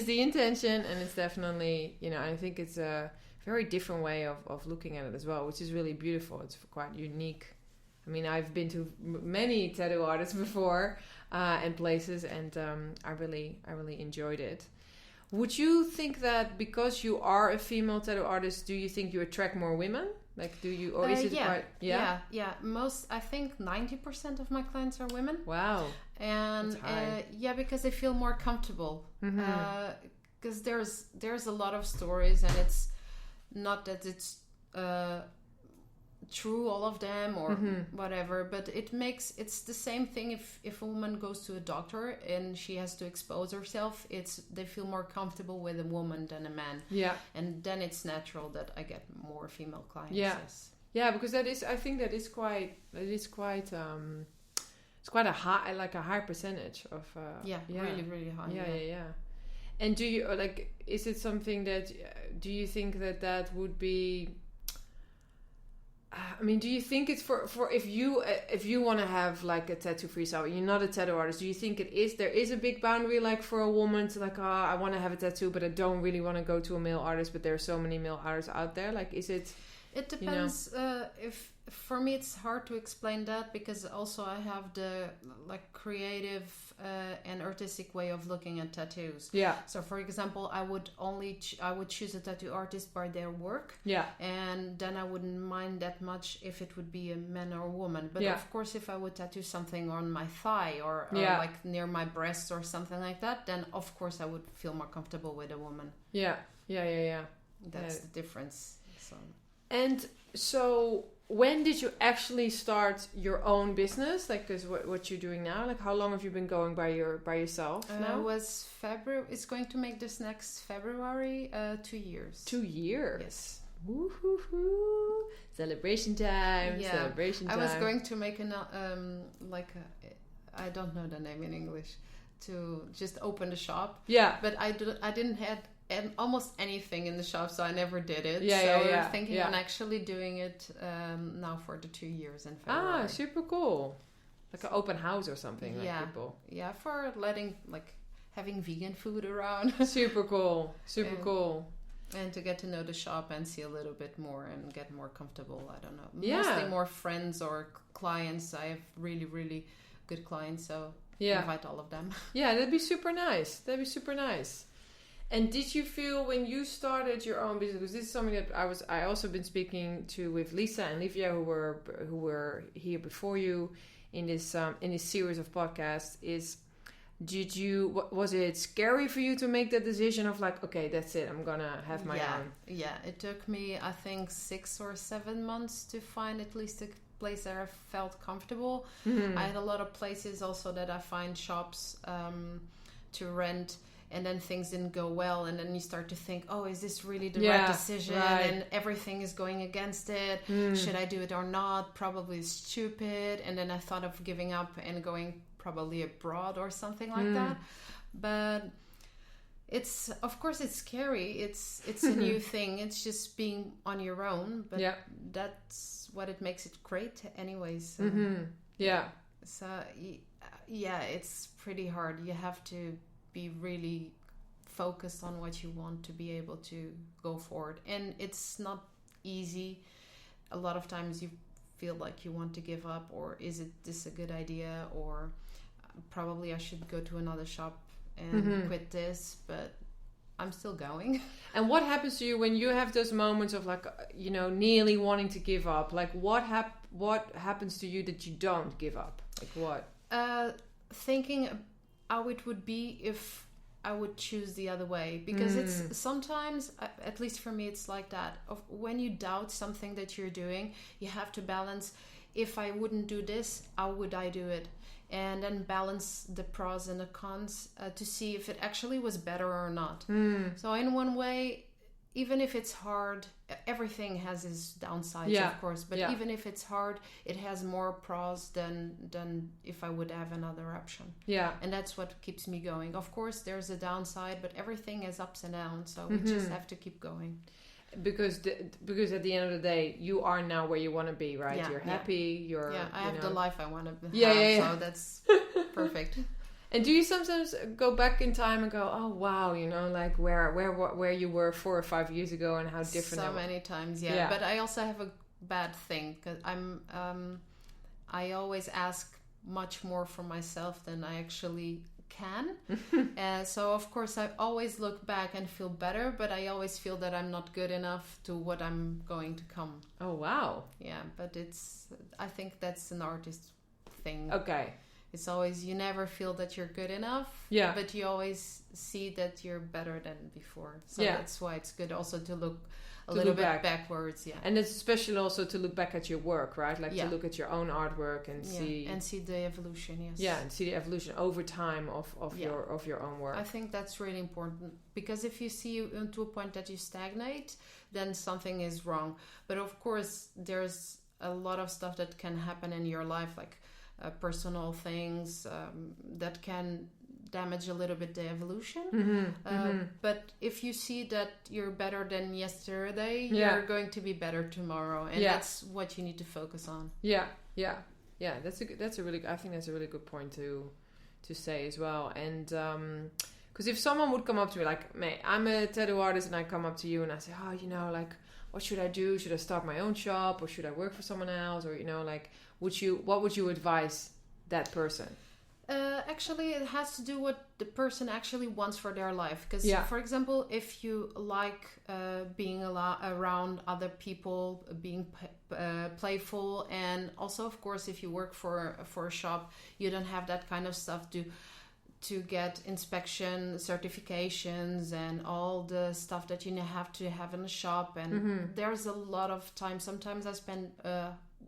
the intention, and it's definitely, I think it's a very different way of looking at it as well, which is really beautiful. It's quite unique. I mean, I've been to many tattoo artists before and places, and I really enjoyed it. Would you think that because you are a female tattoo artist, do you think you attract more women? Like, do you, or is it quite... Yeah. I think 90% of my clients are women. Wow. And because they feel more comfortable. Because there's a lot of stories, and it's not that it's true, all of them, or whatever, but it's the same thing if a woman goes to a doctor and she has to expose herself, they feel more comfortable with a woman than a man. And then it's natural that I get more female clients. Because I think that is quite it's quite a high percentage of really, really high. And do you is it something that do you think that would be, I mean, do you think it's for if you want to have like a tattoo for yourself, you're not a tattoo artist, do you think there is a big boundary like for a woman to I want to have a tattoo, but I don't really want to go to a male artist, but there are so many male artists out there, like is it? It depends. If for me it's hard to explain that, because also I have the creative and artistic way of looking at tattoos. So for example, I would choose a tattoo artist by their work. And then I wouldn't mind that much if it would be a man or a woman. But of course, if I would tattoo something on my thigh or like near my breast or something like that, then of course I would feel more comfortable with a woman. That's the difference. So. And so when did you actually start your own business? Like, cause what you're doing now? Like, how long have you been going by yourself now? It was February. It's going to make this next February 2 years. 2 years? Yes. Woo-hoo-hoo. Celebration time. Celebration time. I was going to make I don't know the name in English, to just open the shop. But I didn't have almost anything in the shop, so I never did it. We're thinking on actually doing it now for the 2 years in February. Super cool. Like an open house or something, like people. For letting having vegan food around. Super cool. Cool. And to get to know the shop and see a little bit more and get more comfortable. I don't know. Mostly more friends or clients. I have really, really good clients, so invite all of them. That'd be super nice. And did you feel when you started your own business, because this is something that I also been speaking to with Lisa and Livia, who were here before you in this series of podcasts, was it scary for you to make that decision of okay, that's it, I'm gonna have my own? It took me, I think, 6 or 7 months to find at least a place that I felt comfortable. I had a lot of places also that I find shops to rent, and then things didn't go well, and then you start to think, oh, is this really the right decision? And everything is going against it. Should I do it or not? Probably stupid. And then I thought of giving up and going probably abroad or something like that. But it's, of course, it's scary. It's a new thing. It's just being on your own, but that's what it makes it great anyways. So it's pretty hard. You have to be really focused on what you want to be able to go forward, and it's not easy. A lot of times you feel like you want to give up, or is this a good idea, or probably I should go to another shop and quit this, but I'm still going. And what happens to you when you have those moments of nearly wanting to give up? Like what happens to you that you don't give up? Like what? Thinking how it would be if I would choose the other way, because it's sometimes, at least for me, it's like that. When you doubt something that you're doing, you have to balance, if I wouldn't do this, how would I do it? And then balance the pros and the cons to see if it actually was better or not. So in one way, even if it's hard, everything has its downsides, of course. But even if it's hard, it has more pros than if I would have another option. And that's what keeps me going. Of course, there's a downside, but everything has ups and downs. So we just have to keep going. Because at the end of the day, you are now where you want to be, right? You're happy. I have the life I want to have. So that's perfect. And do you sometimes go back in time and go, oh wow, you know, like where you were 4 or 5 years ago and how different? So many times, yeah. But I also have a bad thing because I always ask much more from myself than I actually can. So of course I always look back and feel better, but I always feel that I'm not good enough to what I'm going to come. Oh wow. Yeah, but I think that's an artist thing. Okay. It's always, you never feel that you're good enough, but you always see that you're better than before. So that's why it's good also to look a little bit backwards. Yeah. And it's especially also to look back at your work, right? Like to look at your own artwork and see... And see the evolution, yes. Yeah, and see the evolution over time of your own work. I think that's really important, because if you see to a point that you stagnate, then something is wrong. But of course, there's a lot of stuff that can happen in your life, like personal things that can damage a little bit the evolution. But if you see that you're better than yesterday, you're going to be better tomorrow, and that's what you need to focus on. That's a really, I think that's a really good point to say as well. And because if someone would come up to me like, mate, I'm a tattoo artist, and I come up to you and I say, oh, you know, like, what should I do? Should I start my own shop, or should I work for someone else? Or, you know, like, what would you advise that person? Actually, it has to do what the person actually wants for their life. Because, for example, if you like being around other people, being playful, and also, of course, if you work for a shop, you don't have that kind of stuff to get inspection certifications and all the stuff that you have to have in a shop. And there's a lot of time. Sometimes I spend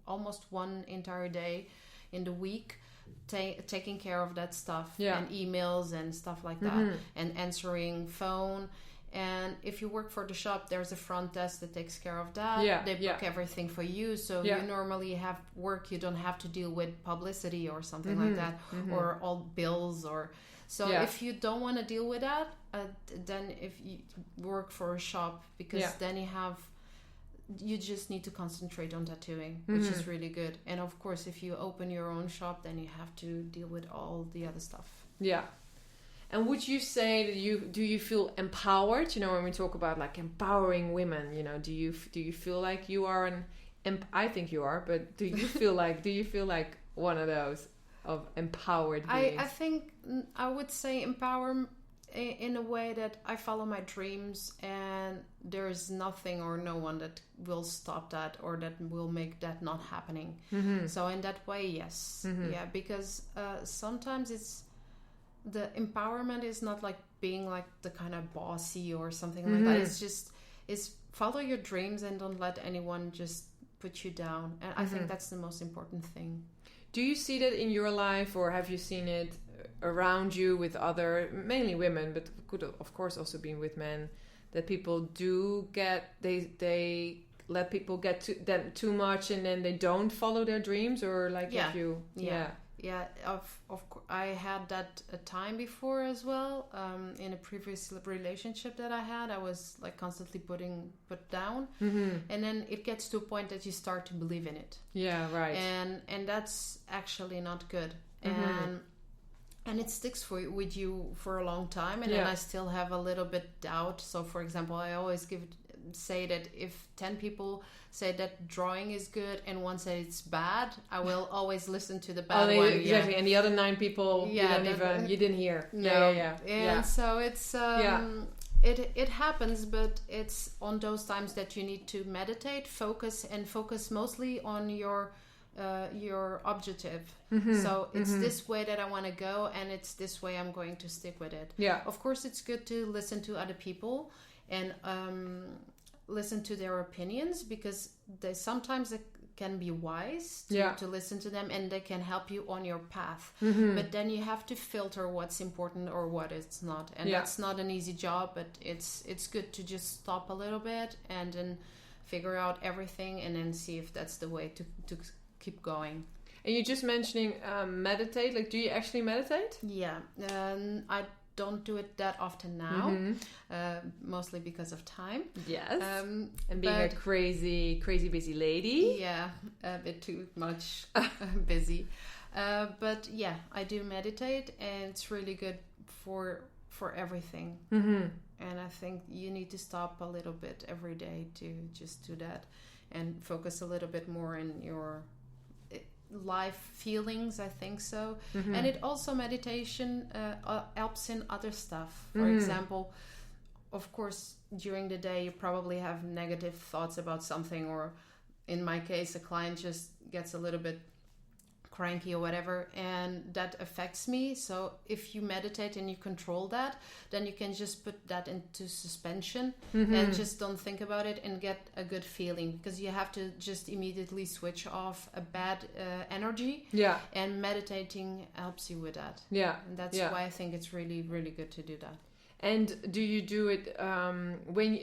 almost one entire day in the week taking care of that stuff and emails and stuff like that, and answering phone. And if you work for the shop, there's a front desk that takes care of that. They book everything for you, so you normally have work. You don't have to deal with publicity or something like that, or all bills or so. If you don't want to deal with that, then if you work for a shop, because then you just need to concentrate on tattooing, which is really good. And of course, if you open your own shop, then you have to deal with all the other stuff. Yeah. And would you say that do you feel empowered? You know, when we talk about like empowering women, you know, do you feel like you are I think you are, but do you feel like one of those of empowered beings? I think I would say empower in a way that I follow my dreams, and there's nothing or no one that will stop that or that will make that not happening. So in that way, yes. Because sometimes the empowerment is not like being like the kind of bossy or something like that. It's follow your dreams and don't let anyone just put you down. And I think that's the most important thing. Do you see that in your life, or have you seen it around you with other, mainly women, but could of course also be with men, that people do they let people get to them too much and then they don't follow their dreams? Or like I had that a time before as well. In a previous relationship that I had, I was like constantly put down, and then it gets to a point that you start to believe in it. Yeah, right. And that's actually not good. And it sticks with you for a long time, and then I still have a little bit doubt. So, for example, I always say that if 10 people say that drawing is good and one says it's bad, I will always listen to the bad one. Exactly. And the other 9 people you didn't hear. No. And so it's it happens, but it's on those times that you need to meditate, focus mostly on your objective. So it's this way that I want to go, and it's this way I'm going to stick with it. Of course, it's good to listen to other people and listen to their opinions, because they sometimes can be wise to listen to them, and they can help you on your path. But then you have to filter what's important or what it's not, and that's not an easy job, but it's good to just stop a little bit and then figure out everything, and then see if that's the way to keep going. And you're just mentioning meditate. Like, do you actually meditate? Yeah, I don't do it that often now, mostly because of time. Yes, and being a crazy busy lady. Yeah, a bit too much busy. But yeah, I do meditate, and it's really good for everything. And I think you need to stop a little bit every day to just do that and focus a little bit more in your life feelings. I think so. And it also, meditation helps in other stuff. For example, of course, during the day you probably have negative thoughts about something, or in my case, a client just gets a little bit cranky or whatever, and that affects me. So if you meditate and you control that, then you can just put that into suspension and just don't think about it and get a good feeling, because you have to just immediately switch off a bad energy. And meditating helps you with that. And that's why I think it's really, really good to do that. And do you do it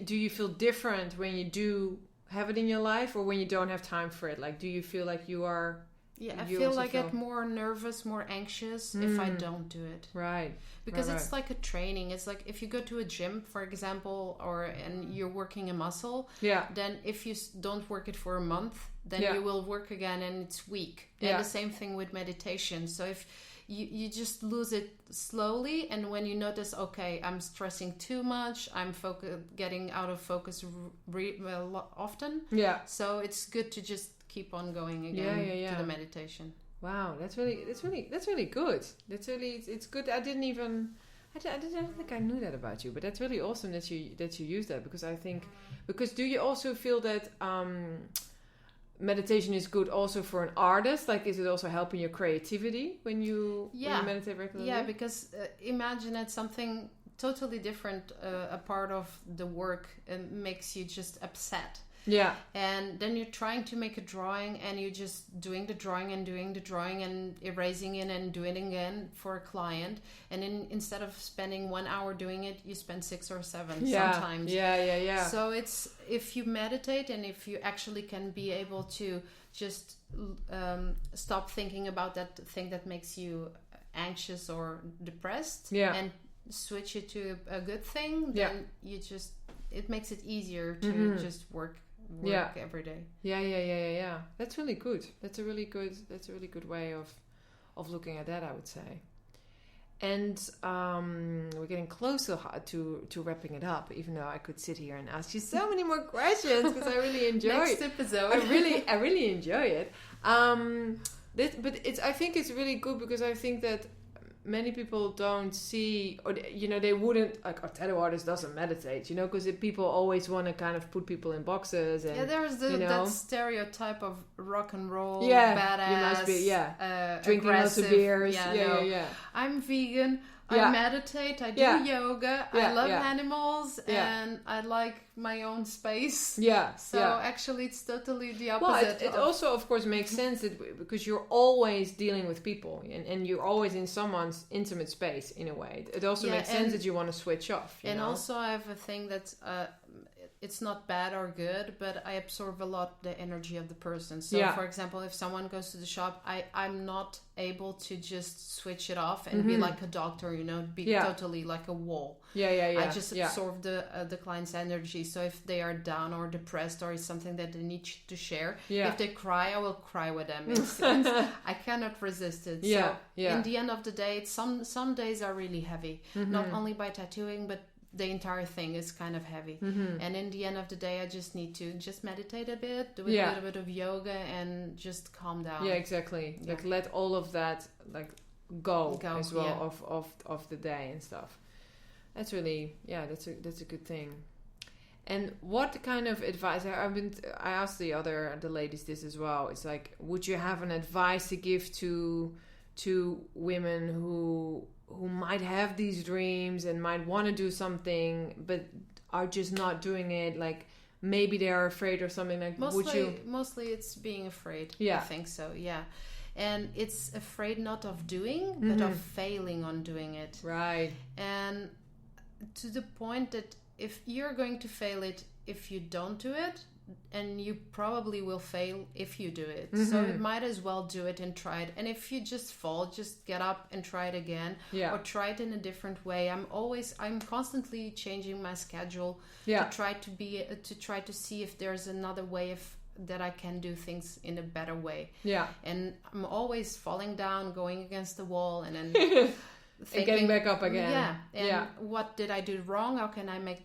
do you feel different when you do have it in your life, or when you don't have time for it? Like, do you feel like you are... Yeah, I feel like I get more nervous, more anxious if I don't do it. Right. Because it's like a training. It's like if you go to a gym, for example, and you're working a muscle, then if you don't work it for a month, then you will work again and it's weak. And the same thing with meditation. So if you just lose it slowly, and when you notice, okay, I'm stressing too much, I'm getting out of focus often. So it's good to just keep on going again to the meditation. Wow, that's really good. It's good. I don't think I knew that about you, but that's really awesome that you use that, because do you also feel that meditation is good also for an artist? Like, is it also helping your creativity when you meditate regularly? Yeah, because imagine it's something totally different. A part of the work makes you just upset. And then you're trying to make a drawing, and you're just doing the drawing and erasing it and doing it again for a client. And instead of spending 1 hour doing it, you spend 6 or 7 sometimes. So it's, if you meditate and if you actually can be able to just stop thinking about that thing that makes you anxious or depressed, and switch it to a good thing, then it makes it easier to just work every day. That's really good. That's a really good way of looking at that, I would say. And we're getting closer to wrapping it up, even though I could sit here and ask you so many more questions, because I really enjoy next episode. I really enjoy it. But I think it's really good, because I think that many people don't see, or they wouldn't, like, a tattoo artist doesn't meditate, because people always want to kind of put people in boxes. And there's that stereotype of rock and roll badass, you must be drinking lots of beers. I'm vegan, I meditate, I do yoga, I love animals, and I like my own space. Actually it's totally the opposite. Well, it also, of course, makes sense because you're always dealing with people, and you're always in someone's intimate space in a way. It also makes sense that you want to switch off. Also I have a thing that's it's not bad or good, but I absorb a lot the energy of the person. So for example, if someone goes to the shop, I'm not able to just switch it off and be like a doctor, be totally like a wall. I just absorb the client's energy. So if they are down or depressed, or is something that they need to share, if they cry, I will cry with them. I cannot resist it. So in the end of the day, some days are really heavy, not only by tattooing, but the entire thing is kind of heavy. And in the end of the day, I just need to just meditate a bit, do a little bit of yoga, and just calm down. Exactly. Like, let all of that go as well of the day and stuff. That's really that's a good thing. And what kind of advice? I asked the ladies this as well. It's like, would you have an advice to give to women who might have these dreams and might want to do something but are just not doing it? Like, maybe they are afraid or something. Like, mostly it's being afraid. I think so. And it's afraid not of doing, but of failing on doing it. Right. And to the point that if you're going to fail it if you don't do it, and you probably will fail if you do it. So you might as well do it and try it. And if you just fall, just get up and try it again, or try it in a different way. I'm constantly changing my schedule to try to see if there's another way of that I can do things in a better way. Yeah. And I'm always falling down, going against the wall, and then and getting back up again. Yeah. And what did I do wrong? How can I make